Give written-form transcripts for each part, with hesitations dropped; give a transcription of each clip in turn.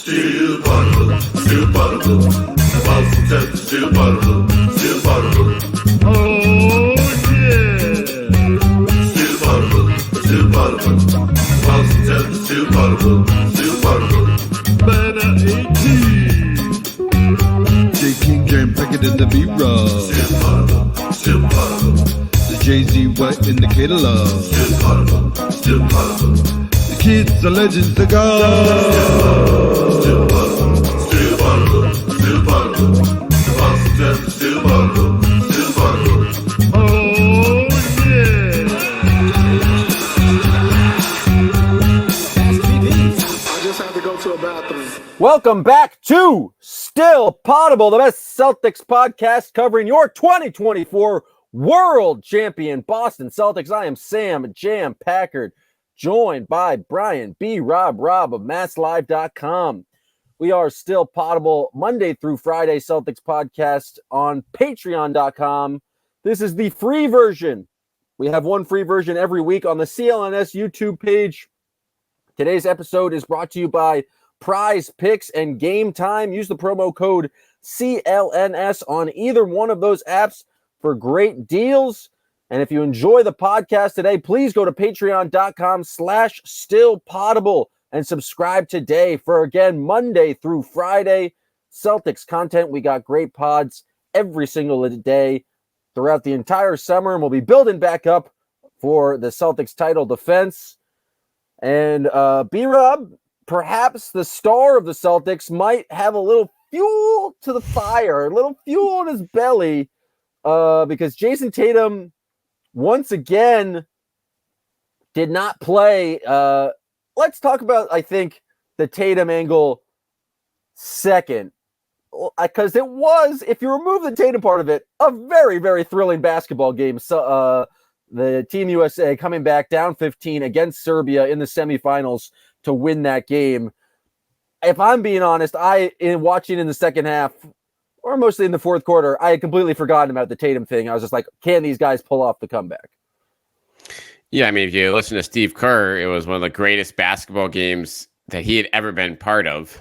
Still Poddable, still Poddable. The Boston Celtics still Poddable, still Poddable. Oh yeah. Still Poddable, still Poddable. The Boston Celtics still Poddable, still Poddable. Man 18. J. King, Jam, Packard and the B-Rob. Still Poddable, still Poddable. The Jay-Z, White in the catalog. Still Poddable, still Poddable. The kids are legends, the gods. Still Poddable, still Poddable, still Poddable. The Boston Celtics still Poddable, still Poddable. Oh yeah. I just had to go to a bathroom. Welcome back to Still Poddable, the best Celtics podcast covering your 2024 world champion Boston Celtics. I am Sam Jam Packard, joined by Brian B. Robb of MassLive.com. We are Still Poddable Monday through Friday Celtics podcast on Patreon.com. This is the free version. We have one free version every week on the CLNS YouTube page. Today's episode is brought to you by Prize Picks and Game Time. Use the promo code CLNS on either one of those apps for great deals. And if you enjoy the podcast today, please go to patreon.com/stillpoddable and subscribe today for, again, Monday through Friday Celtics content. We got great pods every single day throughout the entire summer, and we'll be building back up for the Celtics title defense. And B-Rob, perhaps the star of the Celtics, might have a little fuel to the fire, a little fuel in his belly, because Jayson Tatum once again did not play. Let's talk about, I think, the Tatum angle second, because it was, if you remove the Tatum part of it, a very, very thrilling basketball game. So the Team USA coming back down 15 against Serbia in the semifinals to win that game. If I'm being honest, in watching in the second half, or mostly in the fourth quarter, I had completely forgotten about the Tatum thing. I was just like, can these guys pull off the comeback? Yeah, I mean, if you listen to Steve Kerr, it was one of the greatest basketball games that he had ever been part of.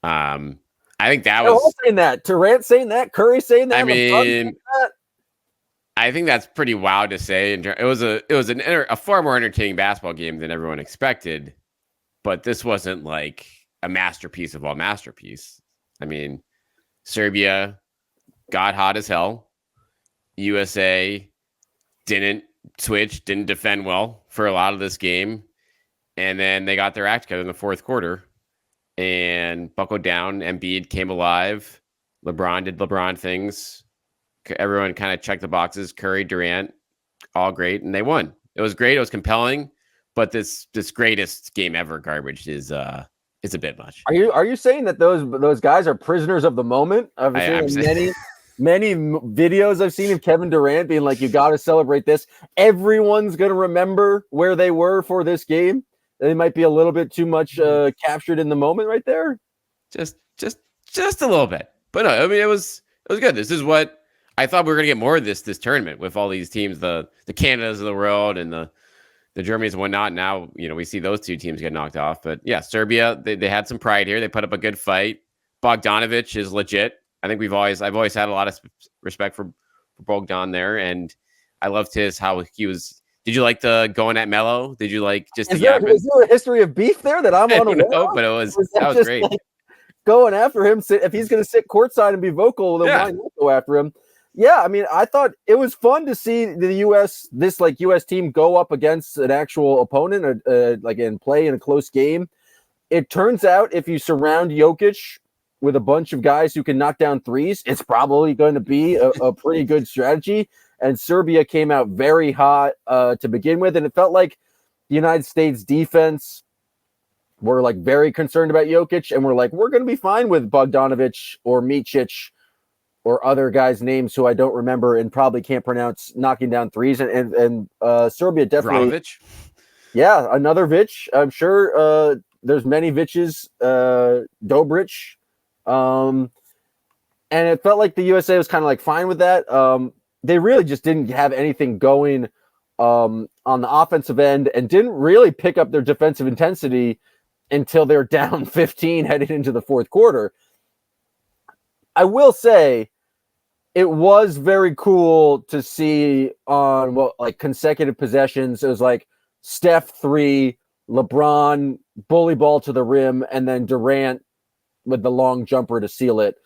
I think that was... all saying that. Durant saying that. Curry saying that. I mean, I think that's pretty wild to say. It was a far more entertaining basketball game than everyone expected, but this wasn't like a masterpiece of all masterpiece. I mean, Serbia got hot as hell. USA didn't switch, didn't defend well for a lot of this game. And then they got their act together in the fourth quarter and buckled down. Embiid came alive. LeBron did LeBron things. Everyone kind of checked the boxes. Curry, Durant, all great. And they won. It was great. It was compelling. But this greatest game ever garbage is a bit much. Are you saying that those guys are prisoners of the moment? I've seen many videos I've seen of Kevin Durant being like, you got to celebrate this. Everyone's going to remember where they were for this game. They might be a little bit too much captured in the moment right there. Just a little bit. But no, I mean, it was good. This is what I thought we were going to get more of this tournament with all these teams, the Canadas of the world and the Germanys and whatnot. Now, we see those two teams get knocked off. But yeah, Serbia, they had some pride here. They put up a good fight. Bogdanovic is legit. I think I've always had a lot of respect for Bogdan there, and I loved how he was. Did you like the going at Melo? Did you like just is there a history of beef there that I'm unaware of? But that was great. Like going after him, if he's going to sit courtside and be vocal, then why not go after him? Yeah, I mean, I thought it was fun to see the U.S. team go up against an actual opponent, and play in a close game. It turns out if you surround Jokic with a bunch of guys who can knock down threes, it's probably going to be a pretty good strategy. And Serbia came out very hot to begin with, and it felt like the United States defense were like very concerned about Jokic, and we're like, we're going to be fine with Bogdanovic or Micic or other guys' names who I don't remember and probably can't pronounce, knocking down threes. And Serbia definitely... Vrahovic? Yeah, another Vic. I'm sure there's many Viches, Dobric. And it felt like the USA was kind of like fine with that. They really just didn't have anything going on the offensive end and didn't really pick up their defensive intensity until they're down 15 headed into the fourth quarter. I will say it was very cool to see on consecutive possessions. It was like Steph 3, LeBron bully ball to the rim, and then Durant with the long jumper to seal it.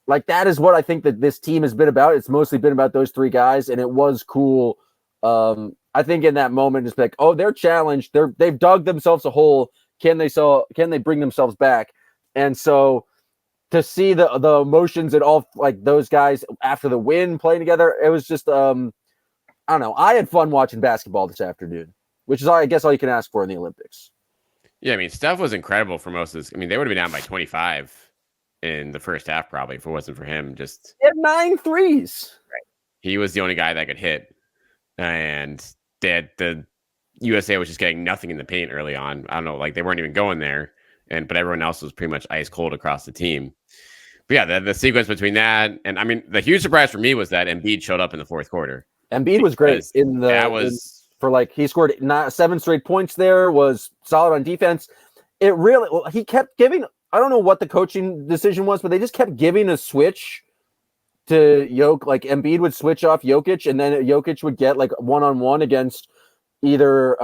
Like, that is what I think that this team has been about. It's mostly been about those three guys, and it was cool. I think in that moment, it's like, oh, they're challenged. They've dug themselves a hole. Can they bring themselves back? And so to see the emotions and all, like, those guys after the win playing together, it was just, I don't know. I had fun watching basketball this afternoon, which is, I guess, all you can ask for in the Olympics. Yeah, I mean, Steph was incredible for most of this. I mean, they would have been down by 25 in the first half, probably, if it wasn't for him. Just he had 9 threes. Right. He was the only guy that could hit. And the USA was just getting nothing in the paint early on. I don't know, like, they weren't even going there. But everyone else was pretty much ice cold across the team. But yeah, the sequence between that and, I mean, the huge surprise for me was that Embiid showed up in the fourth quarter. Embiid was great he scored 7 straight points there, was solid on defense. He kept giving, I don't know what the coaching decision was, but they just kept giving a switch to Jokic. Like, Embiid would switch off Jokic, and then Jokic would get like one-on-one against either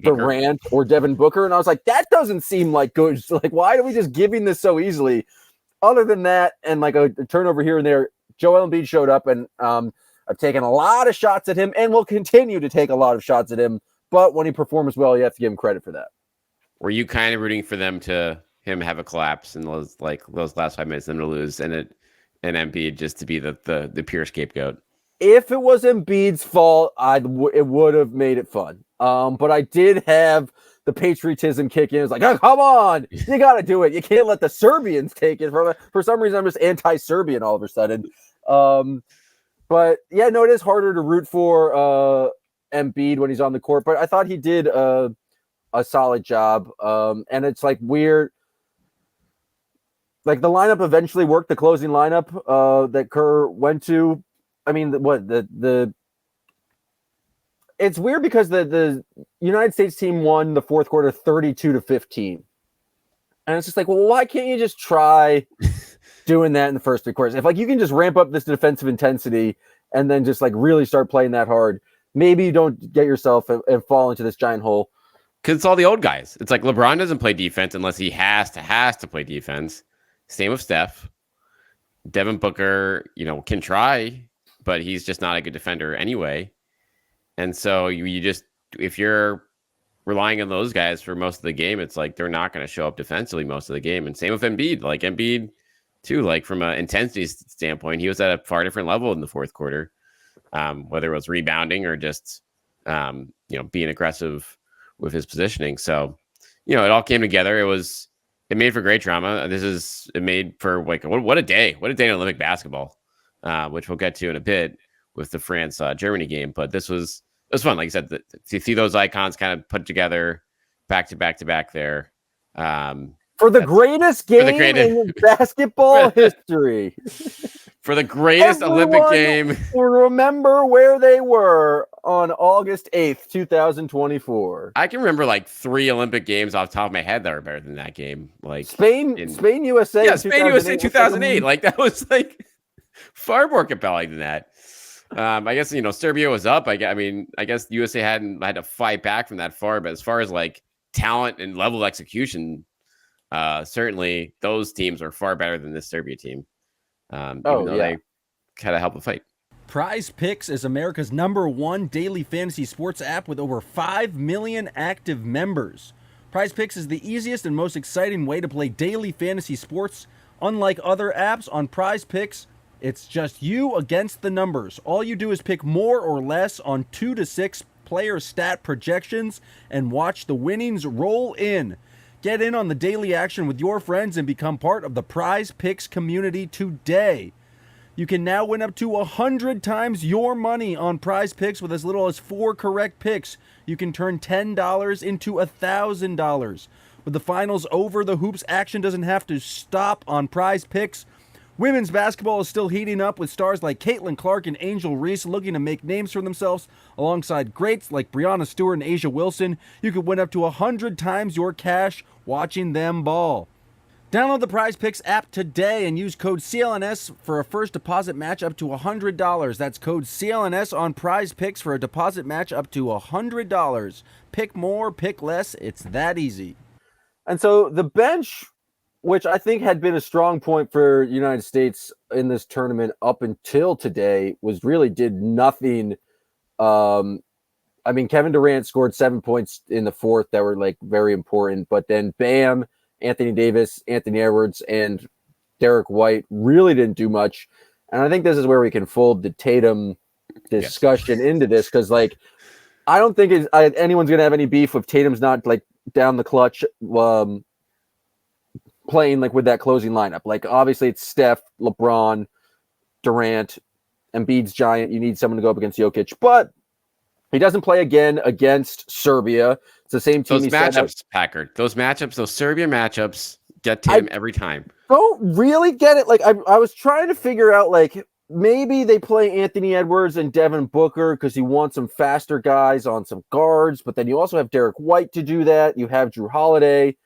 Durant or Devin Booker. And I was like, that doesn't seem like good. So, like, why are we just giving this so easily? Other than that, and like a turnover here and there, Joel Embiid showed up, and I've taken a lot of shots at him and will continue to take a lot of shots at him. But when he performs well, you have to give him credit for that. Were you kind of rooting for him have a collapse in those last 5 minutes, them to lose, and Embiid just to be the pure scapegoat? If it was Embiid's fault, it would have made it fun. But I did have the patriotism kick in. It's like, oh, come on, you got to do it. You can't let the Serbians take it. For some reason, I'm just anti-Serbian all of a sudden. But yeah, no, it is harder to root for Embiid when he's on the court. But I thought he did a solid job. And it's like weird. Like, the lineup eventually worked, the closing lineup that Kerr went to. I mean, it's weird because the United States team won the fourth quarter 32-15. And it's just like, well, why can't you just try doing that in the first 3 quarters? If, like, you can just ramp up this defensive intensity and then just, like, really start playing that hard, maybe you don't get yourself and fall into this giant hole. Because it's all the old guys. It's like LeBron doesn't play defense unless he has to play defense. Same with Steph. Devin Booker, can try, but he's just not a good defender anyway. And so you just, if you're relying on those guys for most of the game, it's like they're not going to show up defensively most of the game. And same with Embiid. Like, Embiid too, like, from an intensity standpoint, he was at a far different level in the fourth quarter, whether it was rebounding or just, being aggressive with his positioning. So, it all came together. It made for great drama. It made for, like, what a day in Olympic basketball, which we'll get to in a bit with the France Germany game. But it was fun. Like you said, to see those icons kind of put together back to back there. For the greatest game in basketball history. For the greatest Olympic game. Remember where they were on August 8th, 2024. I can remember like 3 Olympic games off the top of my head that were better than that game. Like Spain, USA. Yeah, Spain, USA 2008. Like, that was like far more compelling than that. I guess, Serbia was up. I guess USA had to fight back from that far. But as far as like talent and level of execution, certainly those teams are far better than this Serbia team. Even though they kind of help the fight. Prize Picks is America's #1 daily fantasy sports app with over 5 million active members. Prize Picks is the easiest and most exciting way to play daily fantasy sports. Unlike other apps, on Prize Picks, it's just you against the numbers. All you do is pick more or less on 2 to 6 player stat projections and watch the winnings roll in. Get in on the daily action with your friends and become part of the Prize Picks community today. You can now win up to 100 times your money on Prize Picks with as little as 4 correct picks. You can turn $10 into $1,000. With the finals over, the hoops action doesn't have to stop on Prize Picks. Women's basketball is still heating up with stars like Caitlin Clark and Angel Reese looking to make names for themselves alongside greats like Breanna Stewart and Asia Wilson. You could win up to 100 times your cash watching them ball. Download the Prize Picks app today and use code CLNS for a first deposit match up to $100. That's code CLNS on Prize Picks for a deposit match up to $100. Pick more, pick less. It's that easy. And so the bench, which I think had been a strong point for the United States in this tournament up until today, did nothing. Kevin Durant scored 7 points in the fourth that were like very important, but then Bam, Anthony Davis, Anthony Edwards, and Derek White really didn't do much. And I think this is where we can fold the Tatum discussion into this, because like I don't think anyone's gonna have any beef with Tatum's not like down the clutch playing like with that closing lineup. Like obviously it's Steph, LeBron, Durant, Embiid's giant. You need someone to go up against Jokic, but he doesn't play again against Serbia. It's the same team. Those matchups, Packard. Those Serbia matchups get Tatum every time. Don't really get it. Like I was trying to figure out, like maybe they play Anthony Edwards and Devin Booker because you want some faster guys on some guards, but then you also have Derek White to do that. You have Drew Holiday.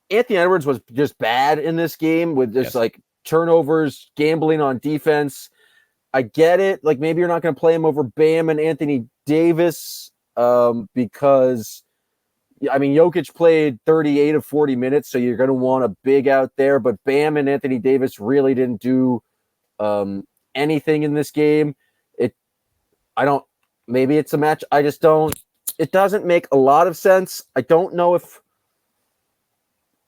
Anthony Edwards was just bad in this game with just like turnovers, gambling on defense. I get it. Like maybe you're not going to play him over Bam and Anthony Davis because, I mean, Jokic played 38 of 40 minutes, so you're going to want a big out there. But Bam and Anthony Davis really didn't do anything in this game. Maybe it's a match. It doesn't make a lot of sense. I don't know if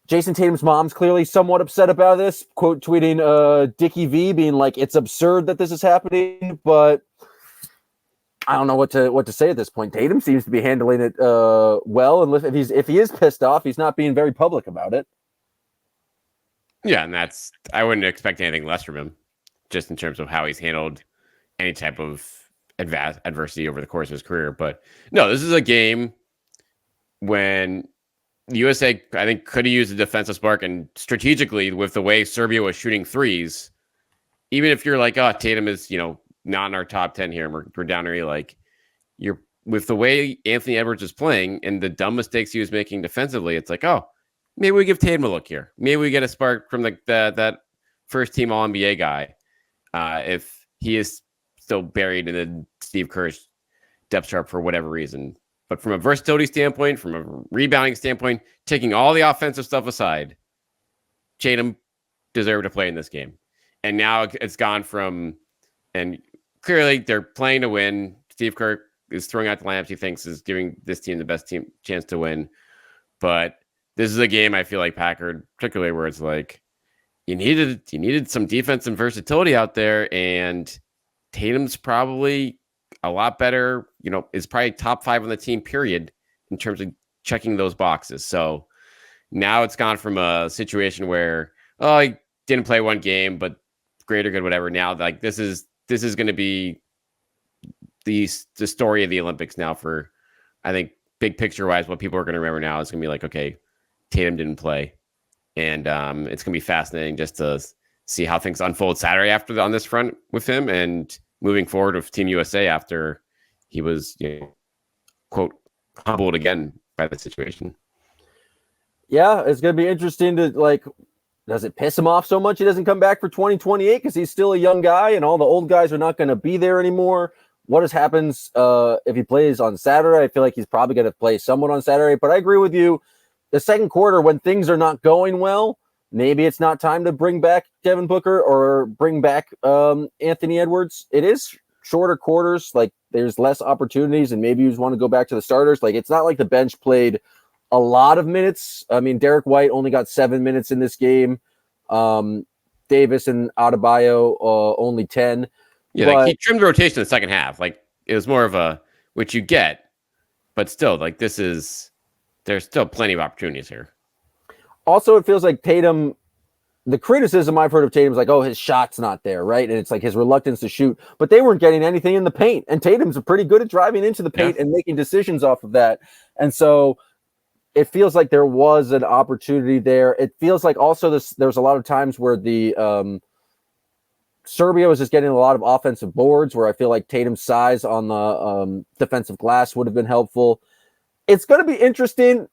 Jayson Tatum's mom's clearly somewhat upset about this, quote tweeting Dickie V being like, it's absurd that this is happening, but I don't know what to say at this point. Tatum seems to be handling it well, and if he is pissed off, he's not being very public about it. Yeah, and I wouldn't expect anything less from him, just in terms of how he's handled any type of adversity over the course of his career. But no, this is a game when the USA, I think, could have used a defensive spark, and strategically, with the way Serbia was shooting threes, even if you're like, oh, Tatum is, not in our top 10 here, and we're down here, like, you're with the way Anthony Edwards is playing and the dumb mistakes he was making defensively, it's like, oh, maybe we give Tatum a look here. Maybe we get a spark from that first team All-NBA guy if he is still buried in the Steve Kerr's depth chart for whatever reason. But from a versatility standpoint, from a rebounding standpoint, taking all the offensive stuff aside, Tatum deserved to play in this game. And now it's gone from, and clearly they're playing to win. Steve Kerr is throwing out the lineups he thinks is giving this team the best chance to win. But this is a game I feel like Packard, particularly where it's like you needed some defense and versatility out there, and Tatum's probably a lot better, is probably top 5 on the team, period, in terms of checking those boxes. So now it's gone from a situation where, oh, he didn't play one game, but great or good, whatever. Now, like, this is going to be the story of the Olympics now for, I think, big picture wise, what people are going to remember now is going to be like, okay, Tatum didn't play. And it's going to be fascinating just to see how things unfold Saturday on this front with him, and moving forward with Team USA after he was, quote, humbled again by the situation. Yeah, it's going to be interesting to, like, does it piss him off so much he doesn't come back for 2028 because he's still a young guy and all the old guys are not going to be there anymore? What happens if he plays on Saturday? I feel like he's probably going to play somewhat on Saturday, but I agree with you. The second quarter, when things are not going well, maybe it's not time to bring back Devin Booker or bring back Anthony Edwards. It is shorter quarters. Like, there's less opportunities, and maybe you just want to go back to the starters. Like, it's not like the bench played a lot of minutes. I mean, Derek White only got 7 minutes in this game. Davis and Adebayo only 10. Yeah, like he trimmed the rotation in the second half. Like, it was more of a, which you get, but still, like, there's still plenty of opportunities here. Also, it feels like Tatum, the criticism I've heard of Tatum is like, oh, his shot's not there, right? And it's like his reluctance to shoot, but they weren't getting anything in the paint. And Tatum's pretty good at driving into the paint and making decisions off of that. And so it feels like there was an opportunity there. It feels like also there's a lot of times where the Serbia was just getting a lot of offensive boards where I feel like Tatum's size on the defensive glass would have been helpful. It's going to be interesting.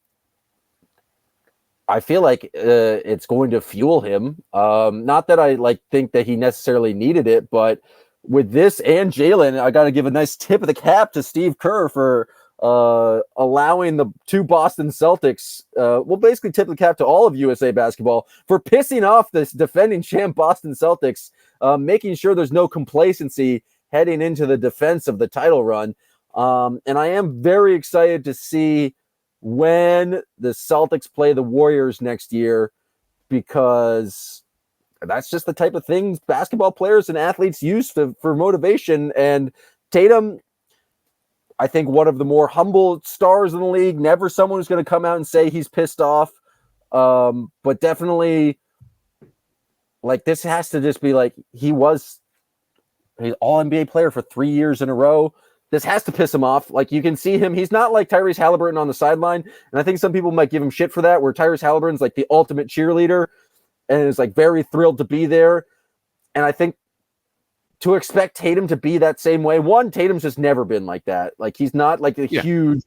I feel like it's going to fuel him. Not that I think that he necessarily needed it, but with this and Jalen, I got to give a nice tip of the cap to Steve Kerr for allowing the two Boston Celtics, basically tip the cap to all of USA basketball for pissing off this defending champ Boston Celtics, making sure there's no complacency heading into the defense of the title run. And I am very excited to see when the Celtics play the Warriors next year, because that's just the type of things basketball players and athletes use for motivation. And Tatum, I think one of the more humble stars in the league, never someone who's going to come out and say he's pissed off. But definitely this has to just be he was an all-NBA player for 3 years in a row. This has to piss him off. You can see him. He's not like Tyrese Halliburton on the sideline. And I think some people might give him shit for that, where Tyrese Halliburton's the ultimate cheerleader and is very thrilled to be there. And I think to expect Tatum to be that same way, Tatum's just never been like that. He's not a huge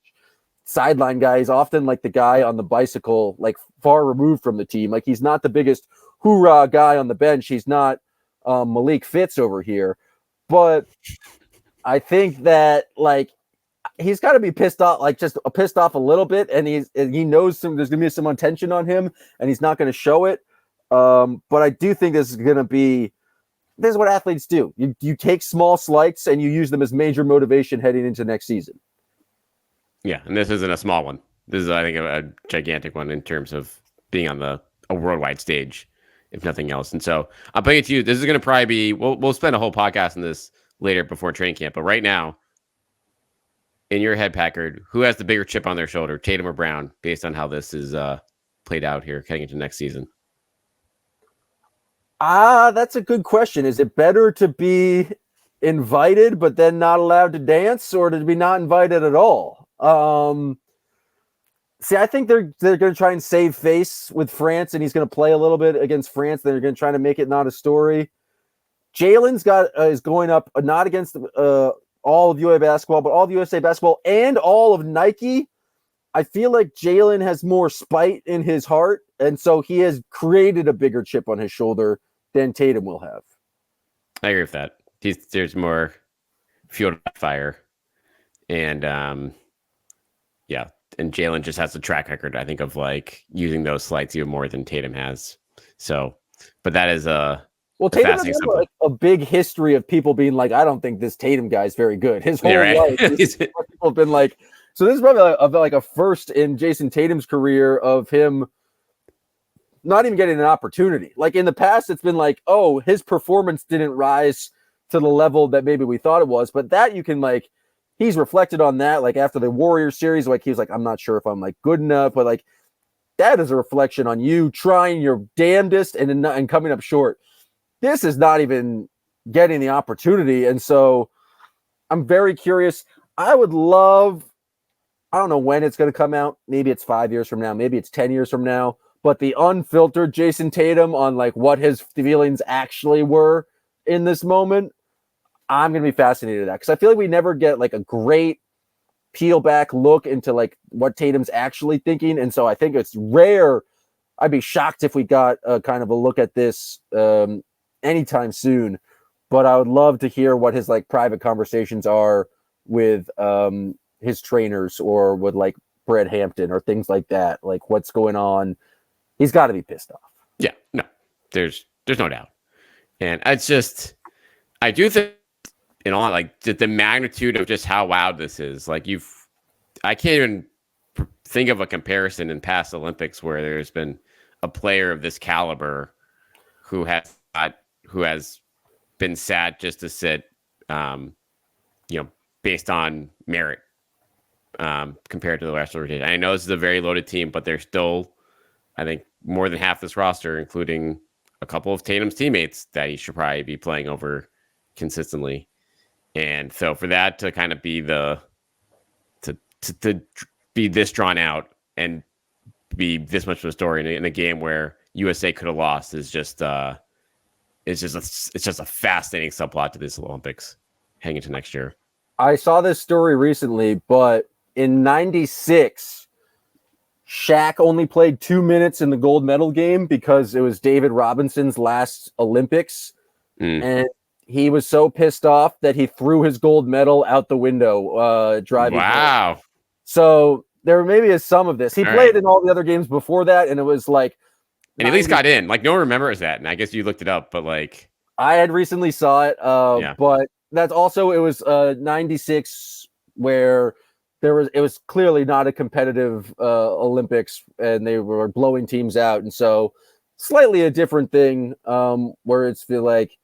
sideline guy. He's often the guy on the bicycle, far removed from the team. He's not the biggest hoorah guy on the bench. He's not Malik Fitz over here. But I think that he's got to be pissed off, just pissed off a little bit, and he knows there's gonna be some attention on him, and he's not going to show it. But I do think this is what athletes do. You take small slights and you use them as major motivation heading into next season. Yeah, and this isn't a small one. This is, I think, a gigantic one in terms of being on a worldwide stage, if nothing else. And so I'm putting it to you. This is going to probably be. We'll spend a whole podcast on this later before training camp. But right now, in your head, Packard, who has the bigger chip on their shoulder, Tatum or Brown, based on how this is played out here heading into next season? That's a good question. Is it better to be invited but then not allowed to dance, or to be not invited at all? See, I think they're going to try and save face with France, and he's going to play a little bit against France. They're going to try to make it not a story. Jalen's is going up not against all of UA basketball, but all of USA basketball and all of Nike. I feel like Jalen has more spite in his heart, and so he has created a bigger chip on his shoulder than Tatum will have. I agree with that. There's more fuel to fire, and yeah, and Jalen just has a track record, I think, of using those slights even more than Tatum has. So, but that is Tatum has a big history of people being I don't think this Tatum guy is very good. His whole life, people have been so this is probably a first in Jayson Tatum's career of him not even getting an opportunity. In the past, it's been his performance didn't rise to the level that maybe we thought it was, but that you can he's reflected on that after the Warriors series, he was I'm not sure if I'm good enough, but that is a reflection on you trying your damnedest and coming up short. This is not even getting the opportunity, and so I'm very curious. I don't know when it's going to come out. Maybe it's 5 years from now. Maybe it's 10 years from now. But the unfiltered Jayson Tatum on what his feelings actually were in this moment, I'm going to be fascinated with that, because I feel we never get a great peel back look into what Tatum's actually thinking. And so I think it's rare. I'd be shocked if we got a kind of a look at this anytime soon. But I would love to hear what his private conversations are with his trainers, or with Brett Hampton or things like that. What's going on? He's got to be pissed off. Yeah, no, there's no doubt. And it's just, I do think, the magnitude of just how loud this is. I can't even think of a comparison in past Olympics where there's been a player of this caliber who has been sad just to sit, based on merit, compared to the rest of the rotation. I know this is a very loaded team, but there's still, I think, more than half this roster, including a couple of Tatum's teammates, that he should probably be playing over consistently. And so for that to kind of be to be this drawn out, and be this much of a story in a game where USA could have lost is just it's just a fascinating subplot to this Olympics heading into next year. I saw this story recently, but in '96, Shaq only played 2 minutes in the gold medal game because it was David Robinson's last Olympics. And he was so pissed off that he threw his gold medal out the window driving. Wow. Home. So there maybe is some of this. He played in all the other games before that, and it was like... And at least got in. Like, no one remembers that. And I guess you looked it up, but like... I had recently saw it, but that's also... It was 96 where... It was clearly not a competitive Olympics, and they were blowing teams out, and so slightly a different thing where it's feel like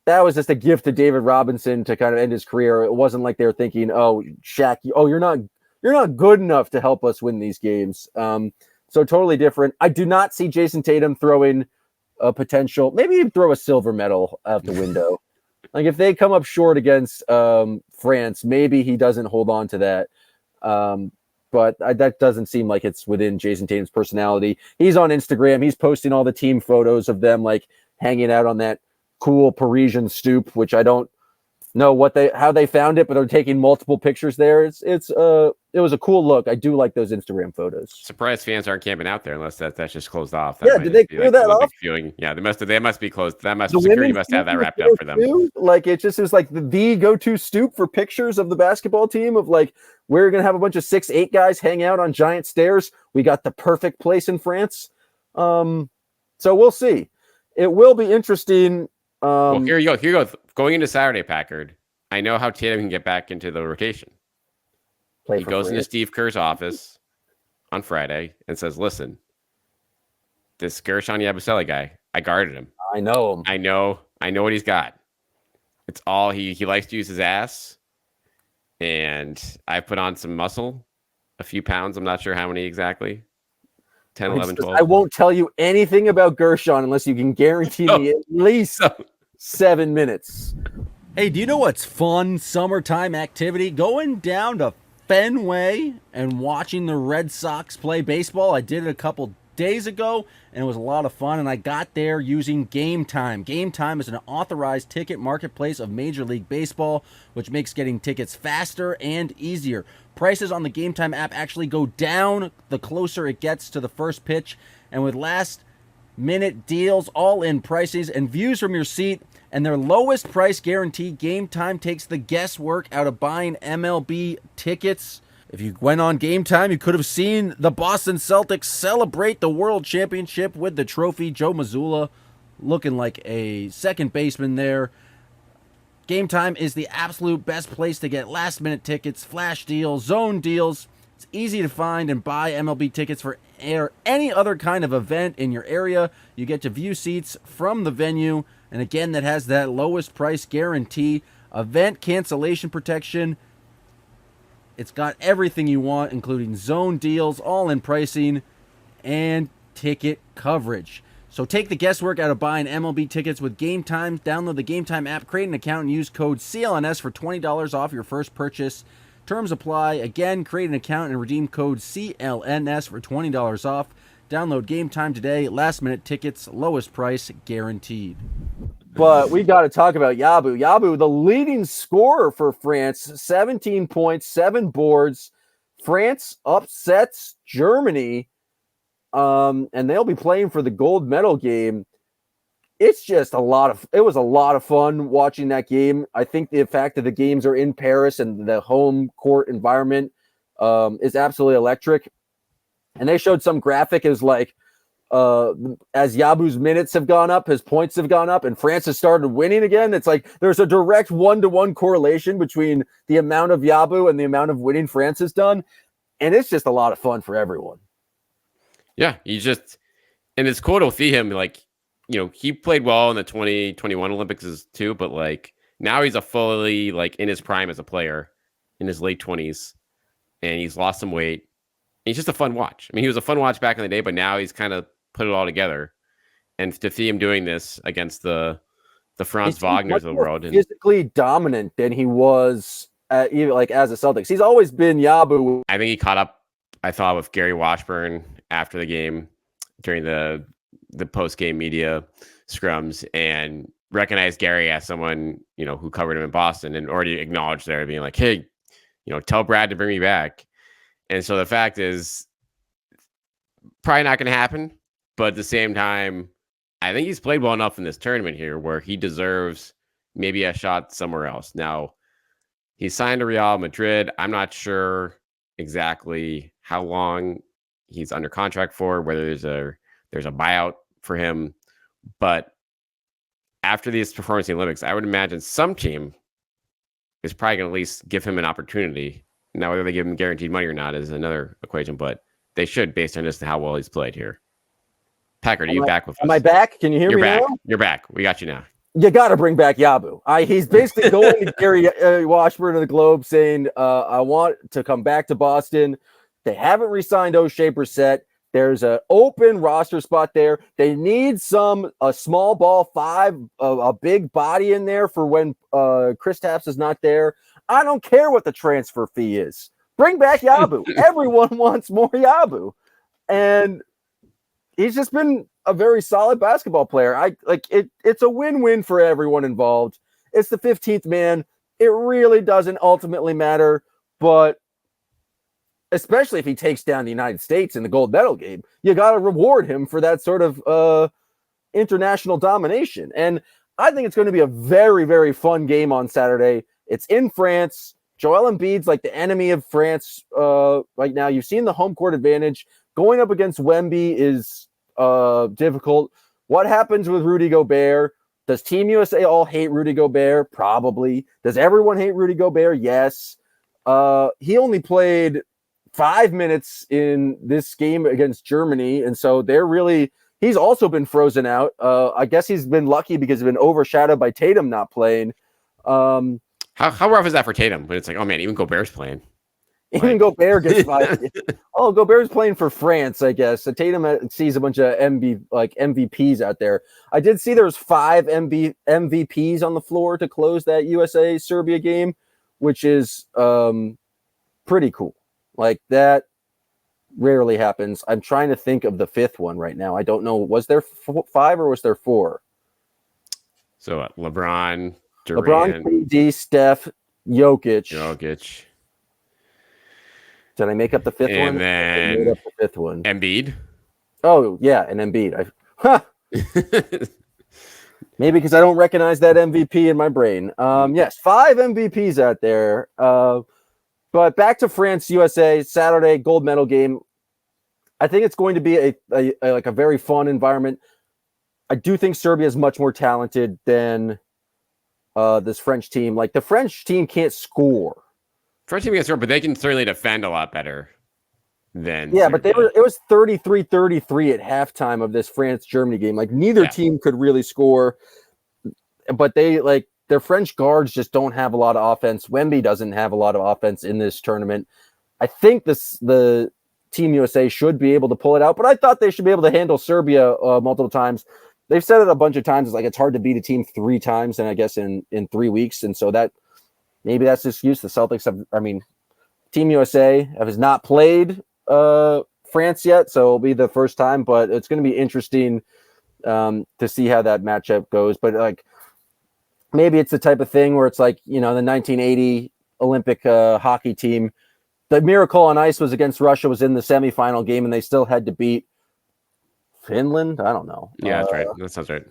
that was just a gift to David Robinson to kind of end his career. It wasn't like they were thinking, "Oh, Shaq, you're not good enough to help us win these games." So totally different. I do not see Jayson Tatum throwing a potential. Maybe he'd throw a silver medal out the window. Like if they come up short against France, maybe he doesn't hold on to that. But that doesn't seem like it's within Jayson Tatum's personality. He's on Instagram. He's posting all the team photos of them like hanging out on that cool Parisian stoop, which I don't know how they found it, but they're taking multiple pictures there. It was a cool look. I do like those Instagram photos. Surprised fans aren't camping out there unless that's just closed off. Yeah, did they clear that off? Yeah, they must be closed. Security must have that wrapped up for them. Too? Like it was like the go-to stoop for pictures of the basketball team of like we're gonna have a bunch of 6'8" guys hang out on giant stairs. We got the perfect place in France. So we'll see. It will be interesting. Well, here you go. Going into Saturday, Packard, I know how Tatum can get back into the rotation. He goes into Steve Kerr's office on Friday and says, "Listen, this Gershon Yabusele guy, I guarded him. I know him. I know what he's got. It's all he likes to use his ass, and I put on some muscle, a few pounds. I'm not sure how many exactly. 10, 11, 12. I won't tell you anything about Gershon unless you can guarantee me at least 7 minutes." Hey, do you know what's fun summertime activity? Going down to Fenway and watching the Red Sox play baseball. I did it a couple days ago, and it was a lot of fun, and I got there using Game Time. Game Time is an authorized ticket marketplace of Major League Baseball, which makes getting tickets faster and easier. Prices on the Game Time app actually go down the closer it gets to the first pitch, and with last-minute deals, all-in prices, and views from your seat, and their lowest price guarantee, Game Time takes the guesswork out of buying MLB tickets. If you went on Game Time, you could have seen the Boston Celtics celebrate the World Championship with the trophy. Joe Mazzulla looking like a second baseman there. Game Time is the absolute best place to get last-minute tickets, flash deals, zone deals. It's easy to find and buy MLB tickets for any other kind of event in your area. You get to view seats from the venue. And again, that has that lowest price guarantee, event cancellation protection. It's got everything you want, including zone deals, all-in pricing, and ticket coverage. So take the guesswork out of buying MLB tickets with Game Time. Download the Game Time app, create an account, and use code CLNS for $20 off your first purchase. Terms apply. Again, create an account and redeem code CLNS for $20 off. Download Game Time today. Last-minute tickets, lowest price guaranteed. But we got to talk about Yabu. Yabu, the leading scorer for France, 17 points, 7 boards. France upsets Germany, and they'll be playing for the gold medal game. It's just it was a lot of fun watching that game. I think the fact that the games are in Paris and the home court environment is absolutely electric. And they showed some graphic as like, as Yabu's minutes have gone up, his points have gone up, and France has started winning again. It's like there's a direct 1-to-1 correlation between the amount of Yabu and the amount of winning France has done. And it's just a lot of fun for everyone. Yeah, and it's cool to see him, like, you know, he played well in the 2021 Olympics too, but like now he's a fully like in his prime as a player in his late 20s, and he's lost some weight. He's just a fun watch. I mean, he was a fun watch back in the day, but now he's kind of put it all together. And to see him doing this against the Franz Wagners of the world, physically dominant than he was even like as a Celtics. He's always been Yabu. I think he caught up, I thought, with Gary Washburn after the game during the post game media scrums and recognized Gary as someone, who covered him in Boston and already acknowledged there being like, hey, tell Brad to bring me back. And so the fact is probably not going to happen. But at the same time, I think he's played well enough in this tournament here where he deserves maybe a shot somewhere else. Now, he signed to Real Madrid. I'm not sure exactly how long he's under contract for, whether there's a buyout for him. But after these performances in the Olympics, I would imagine some team is probably going to at least give him an opportunity. Now, whether they give him guaranteed money or not is another equation, but they should based on just how well he's played here. Packard, are you back with us? Am I back? Can you hear me back. now? You're back. We got you now. You got to bring back Yabu. He's basically going to Gary Washburn of the Globe saying, I want to come back to Boston. They haven't re-signed O'Shea Brissett. There's an open roster spot there. They need a small ball five, a big body in there for when Kristaps is not there. I don't care what the transfer fee is. Bring back Yabu. Everyone wants more Yabu. And he's just been a very solid basketball player. It's a win-win for everyone involved. It's the 15th man. It really doesn't ultimately matter, but especially if he takes down the United States in the gold medal game, you got to reward him for that sort of international domination. And I think it's going to be a very, very fun game on Saturday. It's in France. Joel Embiid's like the enemy of France right now. You've seen the home court advantage. Going up against Wemby is difficult. What happens with Rudy Gobert? Does Team USA all hate Rudy Gobert? Probably. Does everyone hate Rudy Gobert? Yes. He only played 5 minutes in this game against Germany, and so he's also been frozen out. I guess he's been lucky because he's been overshadowed by Tatum not playing. How rough is that for Tatum? But it's like, oh man, even Gobert's playing. Even Gobert gets 5. Oh, Gobert's playing for France, I guess. So Tatum sees a bunch of MVPs out there. I did see there was 5 MVPs on the floor to close that USA Serbia game, which is pretty cool. Like, that rarely happens. I'm trying to think of the 5th one right now. I don't know. Was there 5 or was there 4? So LeBron, Durant, KD, Steph, Jokic. Did I make up the 5th one? And then I made up the 5th one. Embiid. Oh, yeah, and Embiid. Maybe because I don't recognize that MVP in my brain. Yes, 5 MVPs out there. But back to France, USA, Saturday, gold medal game. I think it's going to be a very fun environment. I do think Serbia is much more talented than this French team. Like, the French team can't score. French team can score, but they can certainly defend a lot better than Serbia. But it was 33-33 at halftime of this France-Germany game. Like, neither team could really score, but their French guards just don't have a lot of offense. Wemby doesn't have a lot of offense in this tournament. I think the Team USA should be able to pull it out, but I thought they should be able to handle Serbia multiple times. They've said it a bunch of times. It's like it's hard to beat a team 3 times, and I guess in 3 weeks. And so that maybe that's the excuse. The Celtics Team USA has not played France yet, so it'll be the first time. But it's going to be interesting to see how that matchup goes. But maybe it's the type of thing where it's like, the 1980 Olympic hockey team. The miracle on ice was against Russia, was in the semifinal game, and they still had to beat Finland. I don't know. Yeah, that's right. That sounds right.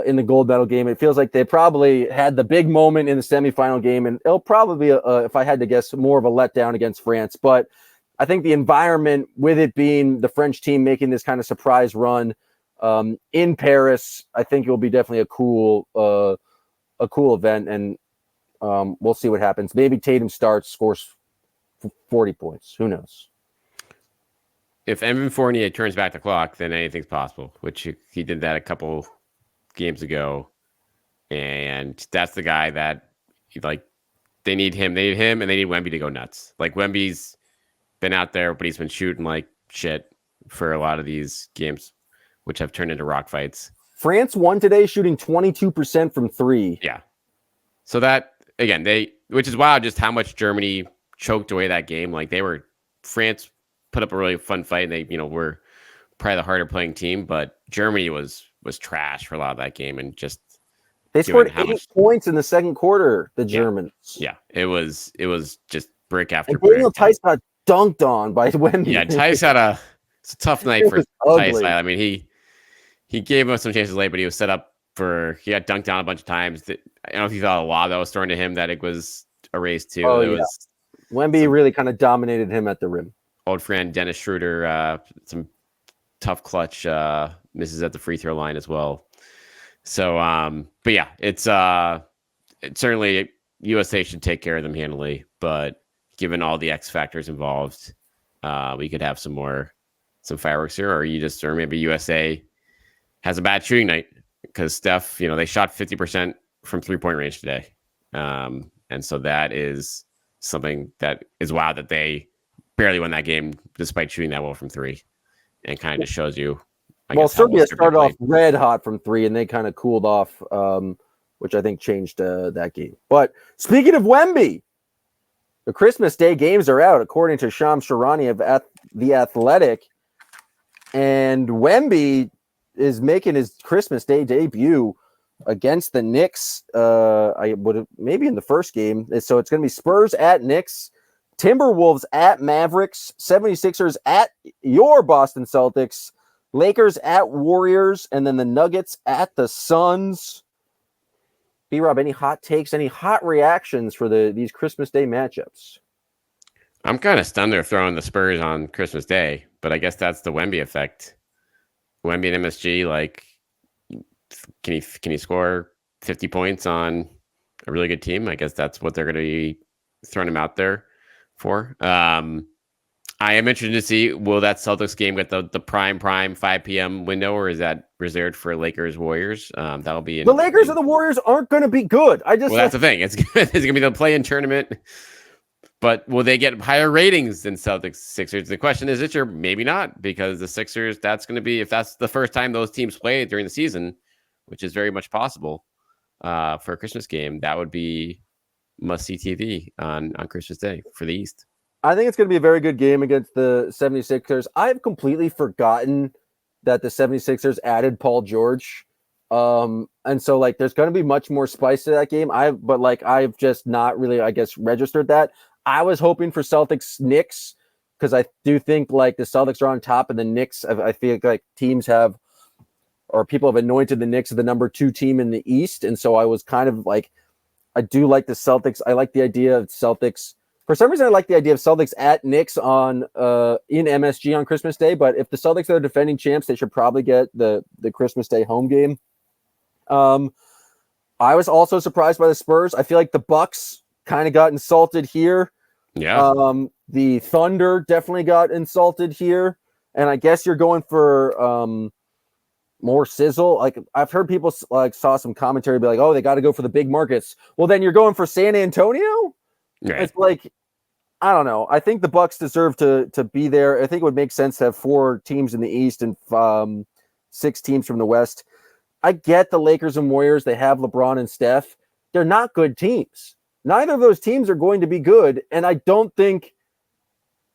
In the gold medal game, it feels like they probably had the big moment in the semifinal game, and it'll probably be, if I had to guess, more of a letdown against France. But I think the environment, with it being the French team making this kind of surprise run in Paris, I think it will be definitely a cool event, and we'll see what happens. Maybe Tatum scores 40 points. Who knows? If Evan Fournier turns back the clock, then anything's possible, which he did that a couple games ago. And that's the guy that they need him. They need him, and they need Wemby to go nuts. Like, Wemby's been out there, but he's been shooting like shit for a lot of these games, which have turned into rock fights. France won today shooting 22% from 3. Yeah. So that, again, which is wild just how much Germany choked away that game. Like, France put up a really fun fight, and they, were probably the harder playing team, but Germany was trash for a lot of that game, and just they scored 8 points in the second quarter. The Germans, yeah, it was just brick after and brick. Daniel Tice got dunked on by Wemby. Yeah, Tice had it's a tough night for Tice. I mean, he gave us some chances late, but he was set up he got dunked down a bunch of times. I don't know if you thought a lob that was thrown to him that it was a race too. Wemby really kind of dominated him at the rim. Old friend Dennis Schroeder, some tough clutch misses at the free throw line as well. So, but yeah, it's certainly USA should take care of them handily, but given all the X factors involved, we could have some fireworks here, or maybe USA has a bad shooting night because Steph, they shot 50% from 3-point range today. And so that is something that is wild that they barely won that game despite shooting that well from 3, and kind of just shows you. Serbia started off red hot from 3 and they kind of cooled off, which I think changed that game. But speaking of Wemby, the Christmas Day games are out, according to Shams Charania of The Athletic. And Wemby is making his Christmas Day debut against the Knicks. I would have maybe in the first game. So it's going to be Spurs at Knicks, Timberwolves at Mavericks, 76ers at your Boston Celtics, Lakers at Warriors, and then the Nuggets at the Suns. B-Rob, any hot takes, any hot reactions for these Christmas Day matchups? I'm kind of stunned they're throwing the Spurs on Christmas Day, but I guess that's the Wemby effect. Wemby and MSG, can he score 50 points on a really good team? I guess that's what they're going to be throwing him out there for. I am interested to see, will that Celtics game get the prime 5 p.m. window, or is that reserved for Lakers Warriors? That'll be the Lakers and the Warriors aren't going to be good. That's the thing. It's going to be the play-in tournament. But will they get higher ratings than Celtics Sixers? The question is, maybe not, because the Sixers, that's going to be, if that's the first time those teams play during the season, which is very much possible for a Christmas game, that would be must-see TV on Christmas Day for the East. I think it's going to be a very good game against the 76ers. I've completely forgotten that the 76ers added Paul George. And so there's going to be much more spice to that game. I've just not really, registered that. I was hoping for Celtics Knicks because I do think the Celtics are on top, and the Knicks, I feel like teams have, or people have anointed the Knicks as the number 2 team in the East. And so I was kind of I do like the Celtics. I like the idea of Celtics. For some reason, I like the idea of Celtics at Knicks in MSG on Christmas Day. But if the Celtics are defending champs, they should probably get the Christmas Day home game. I was also surprised by the Spurs. I feel like the Bucks kind of got insulted here. Yeah. The Thunder definitely got insulted here. And I guess you're going for more sizzle. I've heard people saw some commentary be like, oh, they got to go for the big markets. Well, then you're going for San Antonio? Right. It's I don't know. I think the Bucks deserve to be there. I think it would make sense to have 4 teams in the East and 6 teams from the West. I get the Lakers and Warriors. They have LeBron and Steph. They're not good teams. Neither of those teams are going to be good. And I don't think,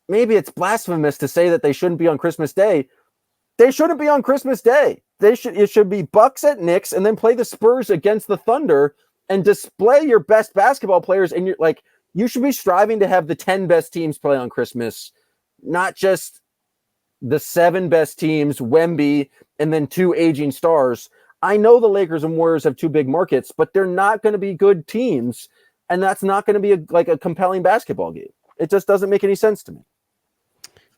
maybe it's blasphemous to say that they shouldn't be on Christmas Day. They shouldn't be on Christmas Day. It should be Bucks at Knicks and then play the Spurs against the Thunder and display your best basketball players. And you should be striving to have the 10 best teams play on Christmas, not just the 7 best teams, Wemby, and then 2 aging stars. I know the Lakers and Warriors have 2 big markets, but they're not going to be good teams, and that's not going to be a compelling basketball game. It just doesn't make any sense to me.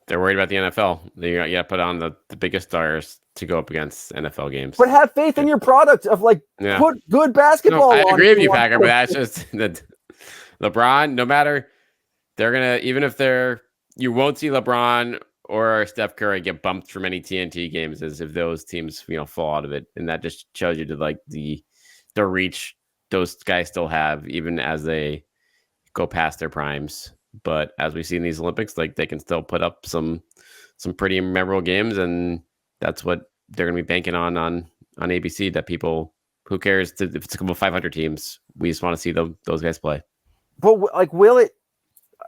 They're worried about the NFL. You got to put on the biggest stars to go up against NFL games. But have faith in your product of put good basketball on. I agree with you, Packer, but that's just the LeBron, no matter, they're going to, even if you won't see LeBron or Steph Curry get bumped from any TNT games as if those teams, fall out of it. And that just shows you the reach those guys still have, even as they go past their primes. But as we see in these Olympics, they can still put up some pretty memorable games. And that's what they're going to be banking on ABC, that people, who cares if it's a couple of 500 teams, we just want to see those guys play. But will it?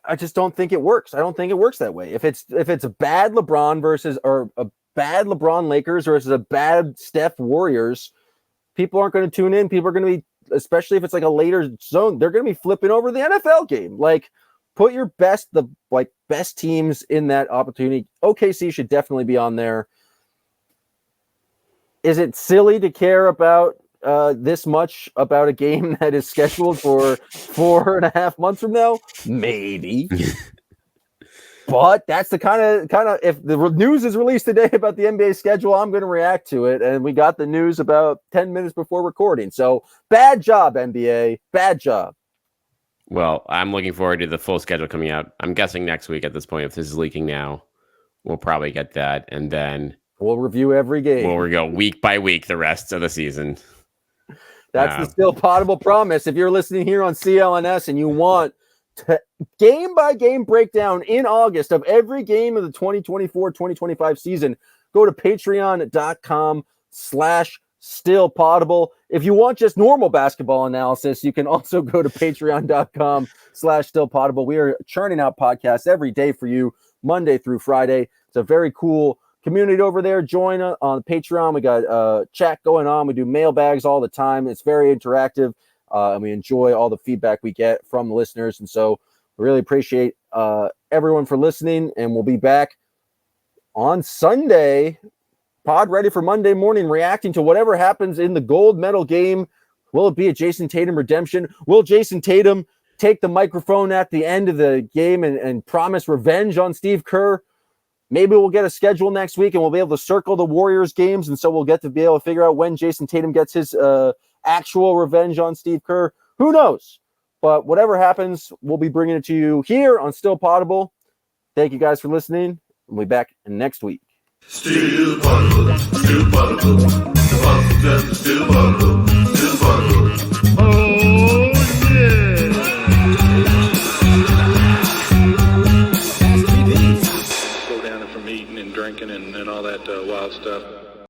I just don't think it works. I don't think it works that way. If it's a bad LeBron versus or a bad LeBron Lakers versus a bad Steph Warriors, people aren't going to tune in. People are going to be, especially if it's like a later zone, they're going to be flipping over the NFL game. Like, put your best teams in that opportunity. OKC should definitely be on there. Is it silly to care about this much about a game that is scheduled for 4.5 months from now? Maybe. But that's the kind of if the news is released today about the NBA schedule, I'm going to react to it. And we got the news about 10 minutes before recording. So bad job, NBA. Bad job. Well, I'm looking forward to the full schedule coming out. I'm guessing next week at this point, if this is leaking now, we'll probably get that. And then we'll review every game. We'll go week by week the rest of the season. That's the Still Poddable promise. If you're listening here on CLNS and you want game by game breakdown in August of every game of the 2024-2025 season, go to patreon.com/stillpoddable. If you want just normal basketball analysis, you can also go to patreon.com/stillpoddable. We are churning out podcasts every day for you, Monday through Friday. It's a very cool community over there. Join on Patreon. We got chat going on. We do mailbags all the time. It's very interactive. And we enjoy all the feedback we get from the listeners. And so we really appreciate everyone for listening. And we'll be back on Sunday, pod ready for Monday morning, reacting to whatever happens in the gold medal game. Will it be a Jayson Tatum redemption? Will Jayson Tatum take the microphone at the end of the game and promise revenge on Steve Kerr? Maybe we'll get a schedule next week and we'll be able to circle the Warriors games. And so we'll get to be able to figure out when Jayson Tatum gets his actual revenge on Steve Kerr. Who knows? But whatever happens, we'll be bringing it to you here on Still Poddable. Thank you guys for listening. We'll be back next week. Still Poddable, the Boston Celtics, still